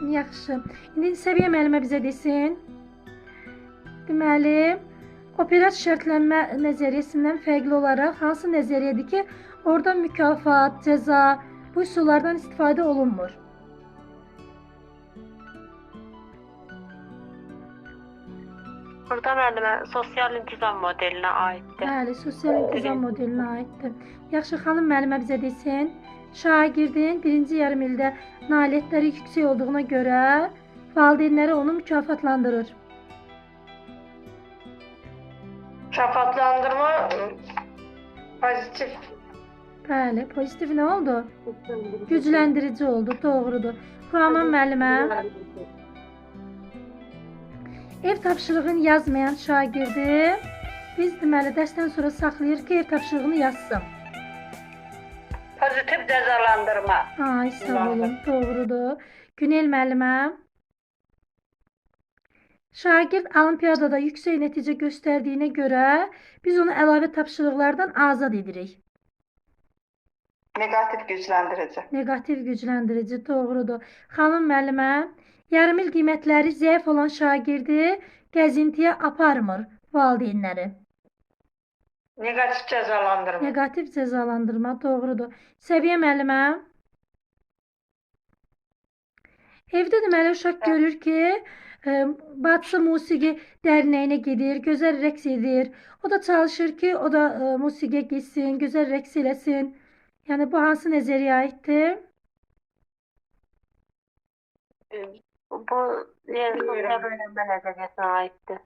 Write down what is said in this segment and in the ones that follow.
Yaxşı. İndi səviyyə müəllimə bizə desin. Deməli, operant şərtlənmə nəzəriyyəsindən fərqli olaraq hansı nəzəriyyədir ki, orada mükafat, cəza bu üsullardan istifadə olunmur? Burada müəllimə sosial intizam modelinə aiddir. Bəli, sosial intizam modelinə aiddir. Yaxşı, xanım müəllimə bizə desin. Şagirdin birinci yarım ildə nailiyyətləri yüksək olduğuna görə valideynləri onu mükafatlandırır. Mükafatlandırma pozitif. Bəli, pozitiv nə oldu? Gücləndirici oldu, doğrudur. Xuraman müəllimə, ev tapşırığını yazmayan şagirdi biz deməli dərsdən sonra saxlayır ki, ev tapşırığını yazsın. Pozitif cəzalandırma. Ay, sağ olun, doğrudur. Günel müəllimə, şagird olimpiyadada yüksək nəticə göstərdiyinə görə biz onu əlavə tapşırıqlardan azad edirik. Negatif gücləndirici. Negativ gücləndirici, doğrudur. Xanım müəllimə, yarımil qiymətləri zəif olan şagirdi gəzintiyə aparmır valideynləri. Negatif cəzalandırma. Negativ cəzalandırma, doğrudur. Səviyyə müəllimə, evdə deməli uşaq görür ki, bacısı musiqi dərnəyinə gedir, gözəl rəqs edir. O da çalışır ki, o da musiqiyə getsin, gözəl rəqs eləsin. Yəni bu hansı nəzəriyə aiddir? Bu sosial öyrənmə nəzəriyyəsinə aiddir.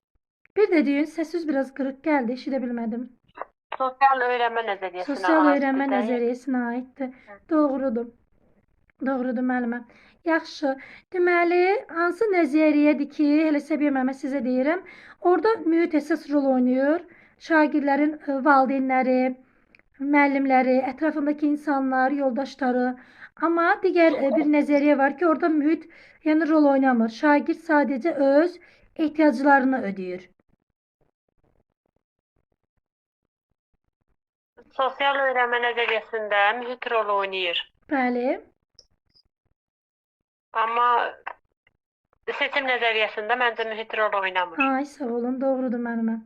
Bir də deyin, səsiz biraz qırıq gəldi, eşidə bilmədim. Sosial öyrənmə nəzəriyyəsinə Sosial aiddir. öyrənmə nəzəriyyəsinə aiddir. Doğrudur. Doğrudur müəllimə. Yaxşı. Deməli, hansı nəzəriyyədir ki, elə Səbiyyə müəllimə sizə deyirəm, orada mühit əsas rol oynayır. Şagirdlərin valideynləri, müəllimləri, ətrafındakı insanlar, yoldaşları. Amma digər bir nəzəriyyə var ki, orada mühit yəni rol oynamır. Şagird sadəcə öz ehtiyaclarını ödəyir. Sosial öyrənmə nəzəriyyəsində mühit rol oynayır. Bəli. Amma seçim nəzəriyyəsində məncə mühit rol oynamır. Ay, sağ olun, doğrudur müəllimə.